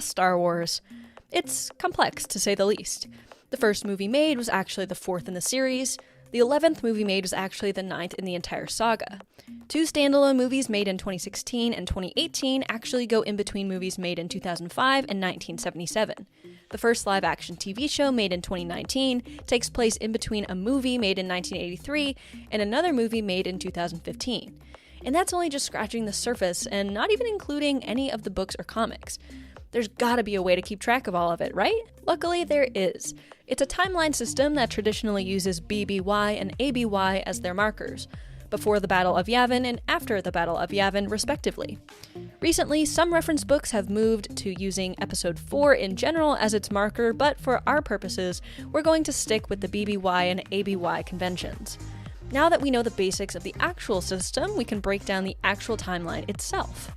Star Wars. It's complex, to say the least. The first movie made was actually the 4th in the series. The 11th movie made was actually the 9th in the entire saga. 2 standalone movies made in 2016 and 2018 actually go in between movies made in 2005 and 1977. The first live-action TV show made in 2019 takes place in between a movie made in 1983 and another movie made in 2015. And that's only just scratching the surface and not even including any of the books or comics. There's gotta be a way to keep track of all of it, right? Luckily, there is. It's a timeline system that traditionally uses BBY and ABY as their markers, before the Battle of Yavin and after the Battle of Yavin, respectively. Recently, some reference books have moved to using Episode 4 in general as its marker, but for our purposes, we're going to stick with the BBY and ABY conventions. Now that we know the basics of the actual system, we can break down the actual timeline itself.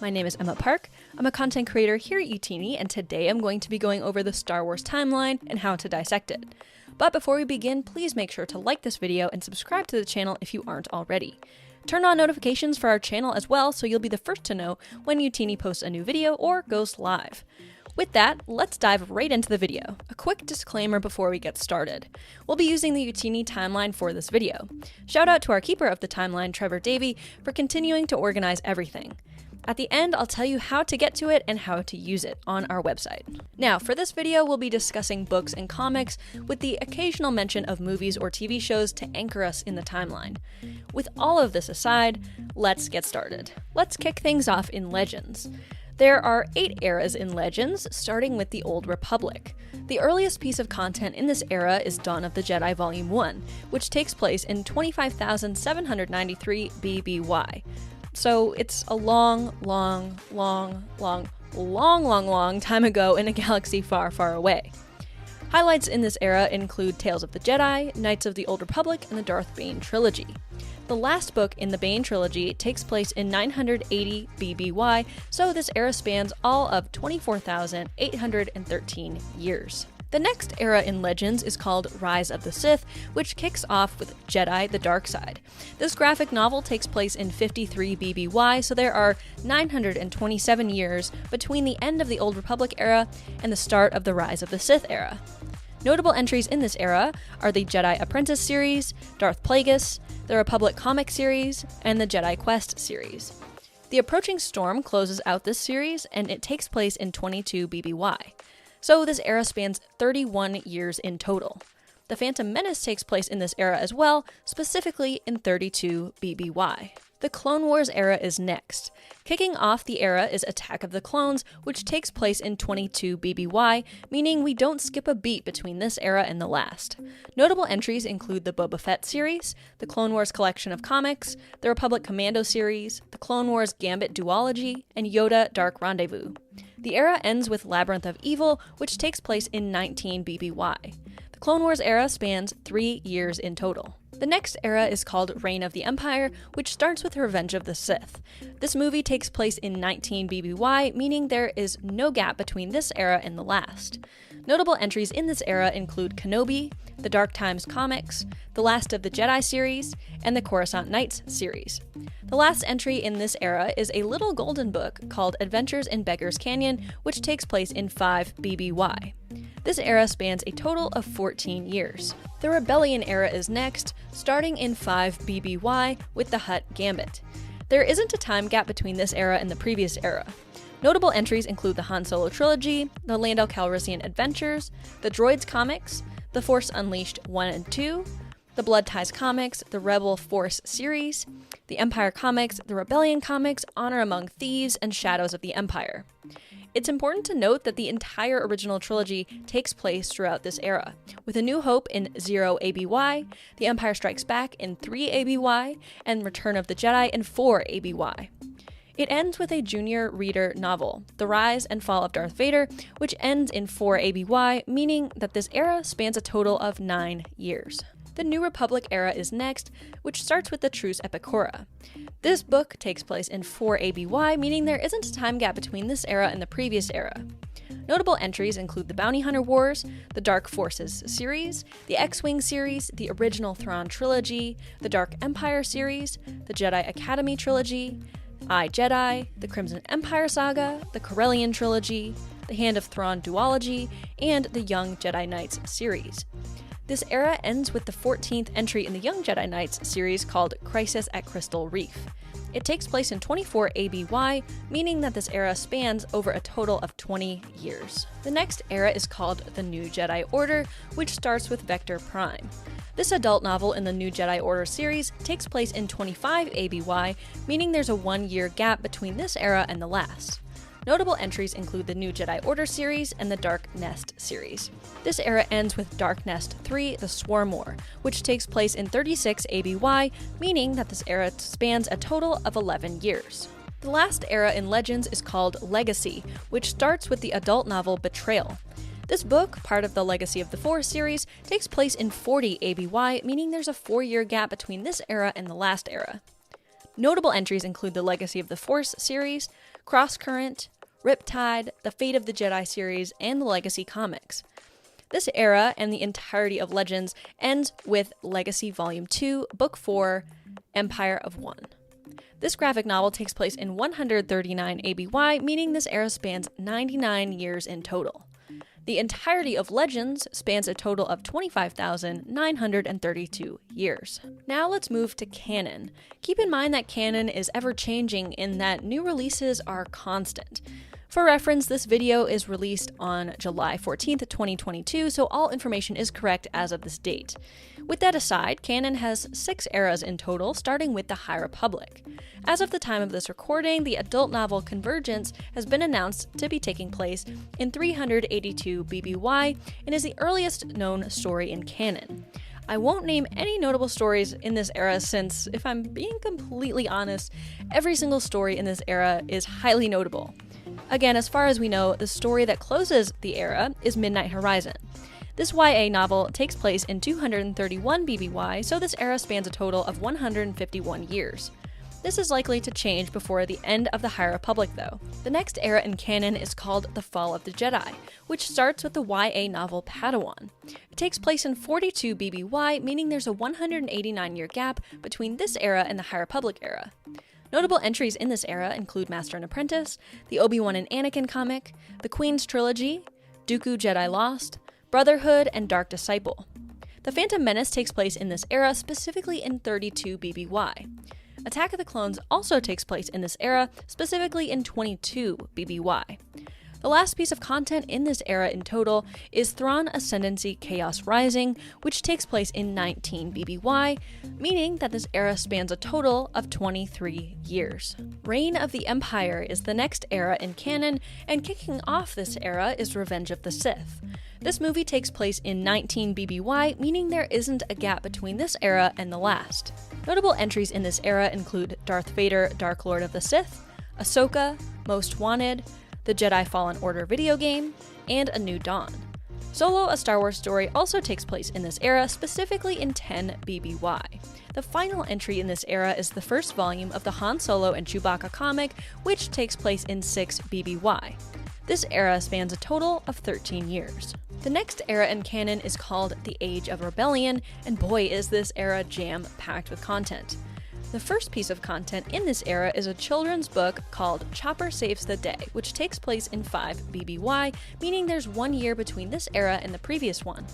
My name is Emma Park. I'm a content creator here at Youtini, and today I'm going to be going over the Star Wars timeline and how to dissect it. But before we begin, please make sure to like this video and subscribe to the channel if you aren't already. Turn on notifications for our channel as well so you'll be the first to know when Youtini posts a new video or goes live. With that, let's dive right into the video. A quick disclaimer before we get started. We'll be using the Youtini timeline for this video. Shout out to our keeper of the timeline, Trevor Davey, for continuing to organize everything. At the end, I'll tell you how to get to it and how to use it on our website. Now, for this video, we'll be discussing books and comics with the occasional mention of movies or TV shows to anchor us in the timeline. With all of this aside, let's get started. Let's kick things off in Legends. There are 8 eras in Legends, starting with the Old Republic. The earliest piece of content in this era is Dawn of the Jedi Volume 1, which takes place in 25,793 BBY. So it's a long time ago in a galaxy far, far away. Highlights in this era include Tales of the Jedi, Knights of the Old Republic, and the Darth Bane trilogy. The last book in the Bane trilogy takes place in 980 BBY, so this era spans all of 24,813 years. The next era in Legends is called Rise of the Sith, which kicks off with Jedi: The Dark Side. This graphic novel takes place in 53 BBY, so there are 927 years between the end of the Old Republic era and the start of the Rise of the Sith era. Notable entries in this era are the Jedi Apprentice series, Darth Plagueis, the Republic comic series, and the Jedi Quest series. The Approaching Storm closes out this series, and it takes place in 22 BBY. So this era spans 31 years in total. The Phantom Menace takes place in this era as well, specifically in 32 BBY. The Clone Wars era is next. Kicking off the era is Attack of the Clones, which takes place in 22 BBY, meaning we don't skip a beat between this era and the last. Notable entries include the Boba Fett series, the Clone Wars collection of comics, the Republic Commando series, the Clone Wars Gambit duology, and Yoda Dark Rendezvous. The era ends with Labyrinth of Evil, which takes place in 19 BBY. The Clone Wars era spans 3 years in total. The next era is called Reign of the Empire, which starts with Revenge of the Sith. This movie takes place in 19 BBY, meaning there is no gap between this era and the last. Notable entries in this era include Kenobi, the Dark Times comics, the Last of the Jedi series, and the Coruscant Nights series. The last entry in this era is a little golden book called Adventures in Beggar's Canyon, which takes place in 5 BBY. This era spans a total of 14 years. The Rebellion era is next, starting in 5 BBY with the Hutt Gambit. There isn't a time gap between this era and the previous era. Notable entries include the Han Solo trilogy, the Lando Calrissian adventures, the Droids comics, The Force Unleashed 1 and 2, the Blood Ties comics, the Rebel Force series, the Empire comics, the Rebellion comics, Honor Among Thieves, and Shadows of the Empire. It's important to note that the entire original trilogy takes place throughout this era, with A New Hope in 0 ABY, The Empire Strikes Back in 3 ABY, and Return of the Jedi in 4 ABY. It ends with a junior reader novel, The Rise and Fall of Darth Vader, which ends in 4 ABY, meaning that this era spans a total of 9 years. The New Republic era is next, which starts with the Truce Epicura. This book takes place in 4 ABY, meaning there isn't a time gap between this era and the previous era. Notable entries include the Bounty Hunter Wars, the Dark Forces series, the X-Wing series, the original Thrawn trilogy, the Dark Empire series, the Jedi Academy trilogy, I, Jedi, the Crimson Empire saga, the Corellian trilogy, the Hand of Thrawn duology, and the Young Jedi Knights series. This era ends with the 14th entry in the Young Jedi Knights series called Crisis at Crystal Reef. It takes place in 24 ABY, meaning that this era spans over a total of 20 years. The next era is called the New Jedi Order, which starts with Vector Prime. This adult novel in the New Jedi Order series takes place in 25 ABY, meaning there's a 1-year gap between this era and the last. Notable entries include the New Jedi Order series and the Dark Nest series. This era ends with Dark Nest 3, The Swarm War, which takes place in 36 ABY, meaning that this era spans a total of 11 years. The last era in Legends is called Legacy, which starts with the adult novel Betrayal. This book, part of the Legacy of the Force series, takes place in 40 ABY, meaning there's a 4-year gap between this era and the last era. Notable entries include the Legacy of the Force series, Crosscurrent, Riptide, the Fate of the Jedi series, and the Legacy comics. This era and the entirety of Legends ends with Legacy Volume 2, Book 4, Empire of One. This graphic novel takes place in 139 ABY, meaning this era spans 99 years in total. The entirety of Legends spans a total of 25,932 years. Now let's move to canon. Keep in mind that canon is ever-changing in that new releases are constant. For reference, this video is released on July 14th, 2022, so all information is correct as of this date. With that aside, canon has 6 eras in total, starting with the High Republic. As of the time of this recording, the adult novel Convergence has been announced to be taking place in 382 BBY and is the earliest known story in canon. I won't name any notable stories in this era since, if I'm being completely honest, every single story in this era is highly notable. Again, as far as we know, the story that closes the era is Midnight Horizon. This YA novel takes place in 231 BBY, so this era spans a total of 151 years. This is likely to change before the end of the High Republic, though. The next era in canon is called The Fall of the Jedi, which starts with the YA novel Padawan. It takes place in 42 BBY, meaning there's a 189-year gap between this era and the High Republic era. Notable entries in this era include Master and Apprentice, the Obi-Wan and Anakin comic, the Queen's Trilogy, Dooku Jedi Lost, Brotherhood, and Dark Disciple. The Phantom Menace takes place in this era, specifically in 32 BBY. Attack of the Clones also takes place in this era, specifically in 22 BBY. The last piece of content in this era in total is Thrawn Ascendancy Chaos Rising, which takes place in 19 BBY, meaning that this era spans a total of 23 years. Reign of the Empire is the next era in canon, and kicking off this era is Revenge of the Sith. This movie takes place in 19 BBY, meaning there isn't a gap between this era and the last. Notable entries in this era include Darth Vader, Dark Lord of the Sith, Ahsoka, Most Wanted, the Jedi Fallen Order video game, and A New Dawn. Solo, a Star Wars story, also takes place in this era, specifically in 10 BBY. The final entry in this era is the first volume of the Han Solo and Chewbacca comic, which takes place in 6 BBY. This era spans a total of 13 years. The next era in canon is called The Age of Rebellion, and boy is this era jam-packed with content. The first piece of content in this era is a children's book called Chopper Saves the Day, which takes place in 5 BBY, meaning there's 1 year between this era and the previous one.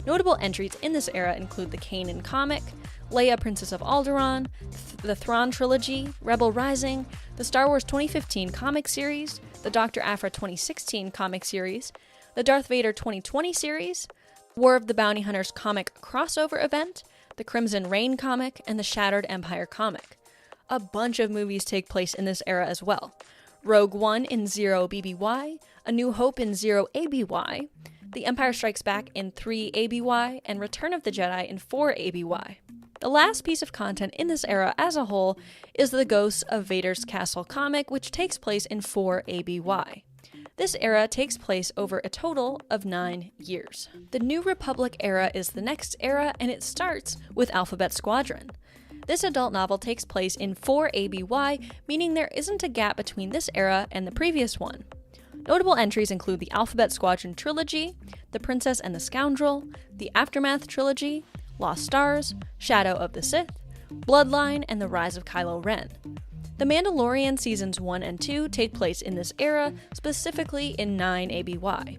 Notable entries in this era include the Kanan comic, Leia Princess of Alderaan, the Thrawn trilogy, Rebel Rising, the Star Wars 2015 comic series, the Dr. Aphra 2016 comic series, the Darth Vader 2020 series, War of the Bounty Hunters comic crossover event, the Crimson Reign comic, and the Shattered Empire comic. A bunch of movies take place in this era as well. Rogue One in 0 BBY, A New Hope in 0 ABY, The Empire Strikes Back in 3 ABY, and Return of the Jedi in 4 ABY. The last piece of content in this era as a whole is the Ghosts of Vader's Castle comic, which takes place in 4 ABY. This era takes place over a total of 9 years. The New Republic era is the next era, and it starts with Alphabet Squadron. This adult novel takes place in 4 ABY, meaning there isn't a gap between this era and the previous one. Notable entries include the Alphabet Squadron trilogy, The Princess and the Scoundrel, the Aftermath trilogy, Lost Stars, Shadow of the Sith, Bloodline, and The Rise of Kylo Ren. The Mandalorian Seasons 1 and 2 take place in this era, specifically in 9 ABY.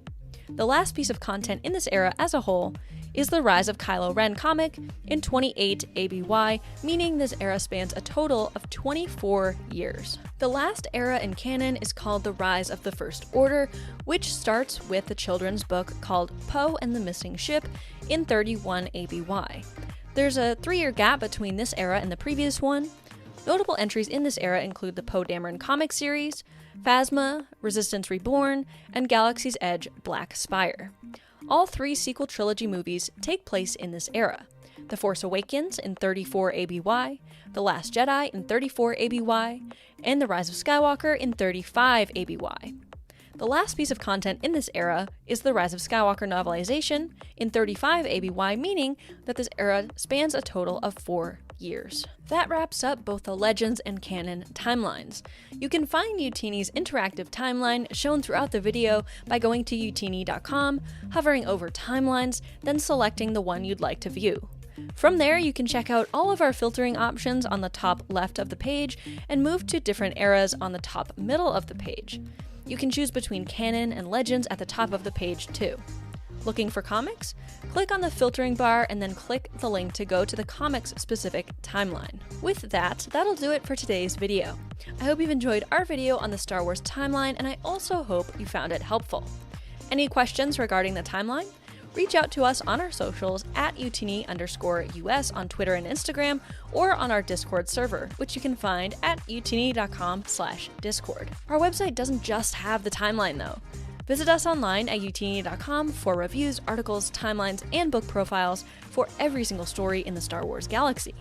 The last piece of content in this era as a whole is the Rise of Kylo Ren comic in 28 ABY, meaning this era spans a total of 24 years. The last era in canon is called The Rise of the First Order, which starts with the children's book called Poe and the Missing Ship in 31 ABY. There's a 3-year gap between this era and the previous one. Notable entries in this era include the Poe Dameron comic series, Phasma, Resistance Reborn, and Galaxy's Edge Black Spire. All 3 sequel trilogy movies take place in this era. The Force Awakens in 34 ABY, The Last Jedi in 34 ABY, and The Rise of Skywalker in 35 ABY. The last piece of content in this era is the Rise of Skywalker novelization in 35 ABY, meaning that this era spans a total of 4 years. That wraps up both the Legends and canon timelines. You can find Youtini's interactive timeline shown throughout the video by going to youtini.com, hovering over timelines, then selecting the one you'd like to view. From there, you can check out all of our filtering options on the top left of the page and move to different eras on the top middle of the page. You can choose between canon and legends at the top of the page too. Looking for comics? Click on the filtering bar and then click the link to go to the comics-specific timeline. With that, that'll do it for today's video. I hope you've enjoyed our video on the Star Wars timeline, and I also hope you found it helpful. Any questions regarding the timeline? Reach out to us on our socials at Youtini_US on Twitter and Instagram, or on our Discord server, which you can find at youtini.com/discord. Our website doesn't just have the timeline though. Visit us online at youtini.com for reviews, articles, timelines, and book profiles for every single story in the Star Wars galaxy.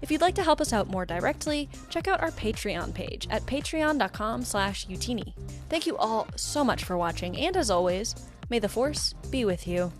If you'd like to help us out more directly, check out our Patreon page at patreon.com/Youtini. Thank you all so much for watching, and as always, may the Force be with you.